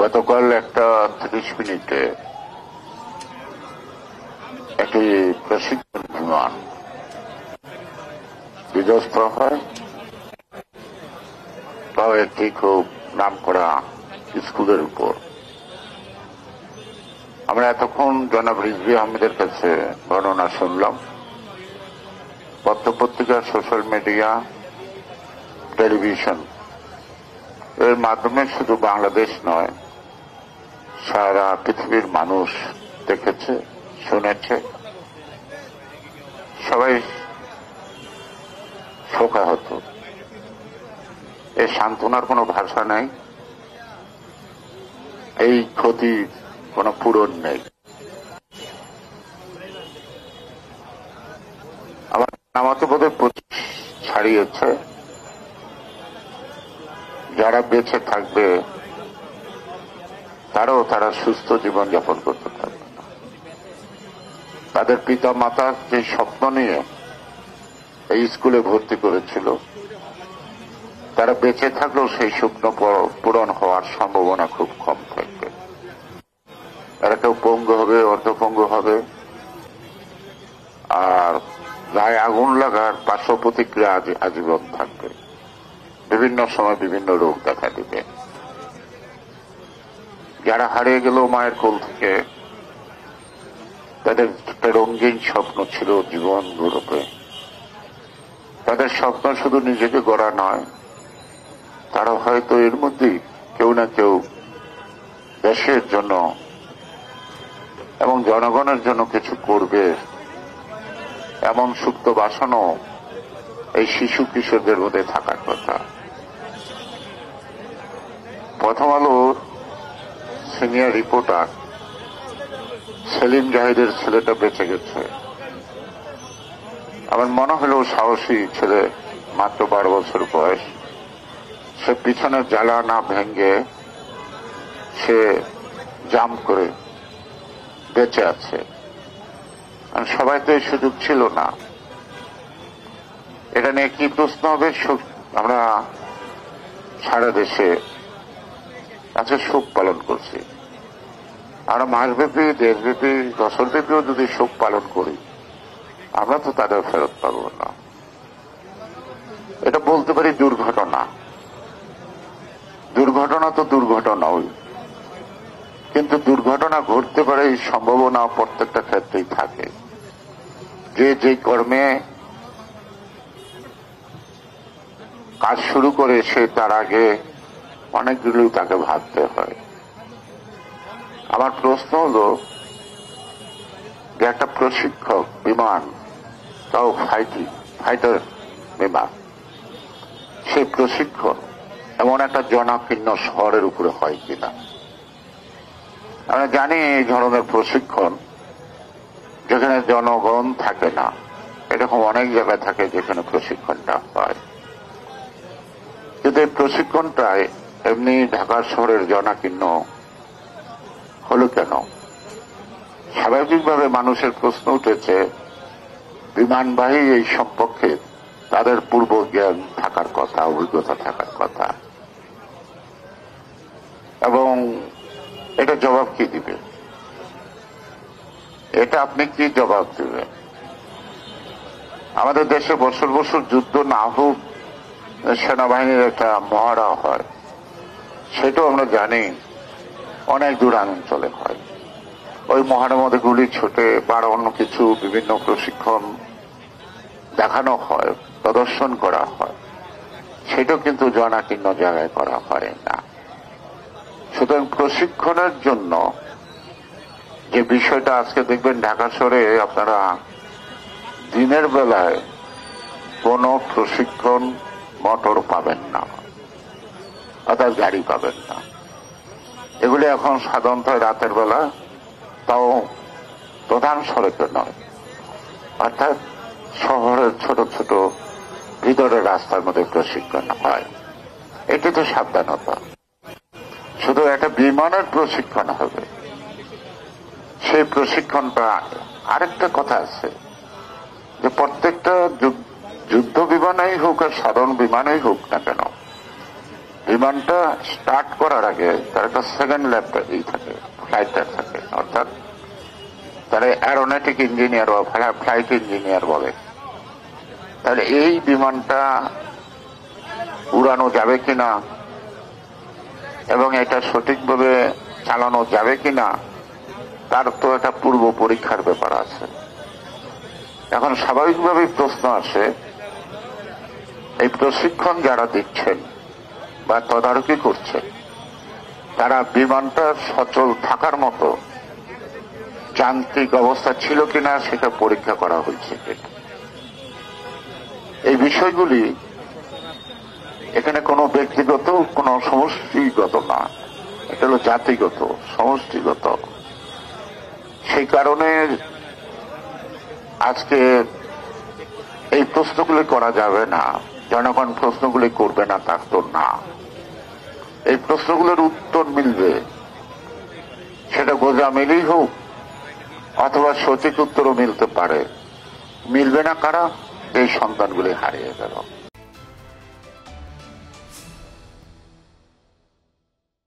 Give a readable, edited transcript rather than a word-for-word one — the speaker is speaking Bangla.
গতকাল একটা 30 মিনিটে একটি প্রশিক্ষণ বিমান বিধ্বস্ত হয়, তাও একটি খুব নামকরা স্কুলের উপর। আমরা এতক্ষণ জনাব রিজভী আহমেদের কাছে বর্ণনা শুনলাম। পত্রপত্রিকা, সোশ্যাল মিডিয়া, টেলিভিশন এর মাধ্যমে শুধু বাংলাদেশ নয়, সারা পৃথিবীর মানুষ দেখেছে, শুনেছে, সবাই শোকাহত। এই সান্ত্বনার কোনো ভাষা নেই, এই ক্ষতি কোনো পূরণ নেই। আমার নামাতে বোধহয় 25 ছাড়িয়েছে। যারা বেঁচে থাকবে তারা সুস্থ জীবনযাপন করতে পারবে না। তাদের পিতা মাতা যে স্বপ্ন নিয়ে এই স্কুলে ভর্তি করেছিল, তারা বেঁচে থাকলেও সেই স্বপ্ন পূরণ হওয়ার সম্ভাবনা খুব কম থাকবে। তারা কেউ পঙ্গু হবে, অর্ধপঙ্গু হবে, আর গায়ে আগুন লাগার পার্শ্ব প্রতিক্রিয়া আজীবন থাকবে। বিভিন্ন সময় বিভিন্ন রোগ দেখা দিবে। যারা হারিয়ে গেল মায়ের কোল থেকে, তাদের একটা রঙিন স্বপ্ন ছিল জীবন গড়বে। তাদের স্বপ্ন শুধু নিজেকে গড়া নয়, তারা হয়তো এর মধ্যেই কেউ না কেউ দেশের জন্য এবং জনগণের জন্য কিছু করবে, এমন সুপ্ত বাসনাও এই শিশু কিশোরদের মধ্যে থাকার কথা। প্রথম আলোর সিনিয়র রিপোর্টার সেলিম জাহিদের ছেলেটা বেঁচে গেছে। আমার মনে হলো সাহসী ছেলে, মাত্র 12 বছর বয়স। সে পিছনের জ্বালা না ভেঙে সে জাম্প করে বেঁচে আছে। সবাই তো এই সুযোগ ছিল না। এটা নিয়ে কি প্রশ্ন হবে? আমরা সারা দেশে আজকে শোক পালন করছি। আমরা মাসব্যাপী, দেশব্যাপী, বছরব্যাপীও যদি শোক পালন করি, আমরা তো তাদের ফেরত পাবো না। এটা বলতে পারি দুর্ঘটনা। দুর্ঘটনা তো দুর্ঘটনাই, কিন্তু দুর্ঘটনা ঘটতে পারে এই সম্ভাবনা প্রত্যেকটা ক্ষেত্রেই থাকে। যে কর্মে কাজ শুরু করে সে তার আগে অনেকগুলো তাকে ভাবতে হয়। আমার প্রশ্ন হল যে একটা প্রশিক্ষক বিমান, তাও ফাইটার বিমান, সেই প্রশিক্ষণ এমন একটা জনাকীর্ণ শহরের উপরে হয় কিনা। আমরা জানি এই ধরনের প্রশিক্ষণ যেখানে জনগণ থাকে না, এরকম অনেক জায়গায় থাকে যেখানে প্রশিক্ষণটা হয়। কিন্তু এই প্রশিক্ষণটায় এমনি ঢাকা শহরের জনাকীর্ণ হলো কেন? স্বাভাবিকভাবে মানুষের প্রশ্ন উঠেছে, বিমানবাহী এই সম্পর্কে তাদের পূর্ব জ্ঞান থাকার কথা, অভিজ্ঞতা থাকার কথা, এবং এটা জবাব কি দিবে? এটা আপনি কি জবাব দিবেন? আমাদের দেশে বছর বছর যুদ্ধ না হোক, সেনাবাহিনীর একটা মহড়া হয়, সেটাও আমরা জানি অনেক দূরাঞ্চলে হয়। ওই মহড়ার মধ্যে গুলি ছোটে বা অন্য কিছু বিভিন্ন প্রশিক্ষণ দেখানো হয়, প্রদর্শন করা হয়, সেটাও কিন্তু জনাকীর্ণ জায়গায় করা হয় না। সুতরাং প্রশিক্ষণের জন্য যে বিষয়টা আজকে দেখবেন ঢাকা শহরে আপনারা দিনের বেলায় কোনো প্রশিক্ষণ মোটর পাবেন না, অর্থাৎ গাড়ি পাবেন না। এগুলি এখন সাধারণত রাতের বেলা, তাও প্রধান সড়কে নয়, অর্থাৎ শহরের ছোট ছোট ভিতরের রাস্তার মধ্যে প্রশিক্ষণ হয়। এটি তো সাবধানতা। শুধু একটা বিমানের প্রশিক্ষণ হবে, সেই প্রশিক্ষণটা আরেকটা কথা আছে যে প্রত্যেকটা যুদ্ধ বিমানেই হোক আর সাধারণ বিমানেই হোক না কেন, বিমানটা স্টার্ট করার আগে তার একটা সেকেন্ড ল্যাবটা থাকে, ফ্লাইটটা থাকে, অর্থাৎ তারা অ্যারোনটিক ইঞ্জিনিয়ার বা ফ্লাইট ইঞ্জিনিয়ার বলে। তাহলে এই বিমানটা উড়ানো যাবে কিনা এবং এটা সঠিকভাবে চালানো যাবে কিনা তার তো একটা পূর্ব পরীক্ষার ব্যাপার আছে। এখন স্বাভাবিকভাবেই প্রশ্ন আসে, এই প্রশিক্ষণ যারা দিচ্ছেন বা তদারকি করছেন তারা বিমানটা সচল থাকার মতো যান্ত্রিক অবস্থা ছিল কিনা সেটা পরীক্ষা করা হয়েছে কিনা। এই বিষয়গুলি এখানে কোনো ব্যক্তিগত কোনো সমষ্টিগত না, এটা হলো জাতিগত সমষ্টিগত। সেই কারণে আজকে এই প্রশ্নগুলি করা যাবে না। জনগণ প্রশ্নগুলি করবে না তার তো না, এই প্রশ্নগুলোর উত্তর মিলবে, সেটা গোজামিলই হোক অথবা সঠিক উত্তরও মিলতে পারে। মিলবে না কারা? এই সন্তানগুলি হারিয়ে গেল।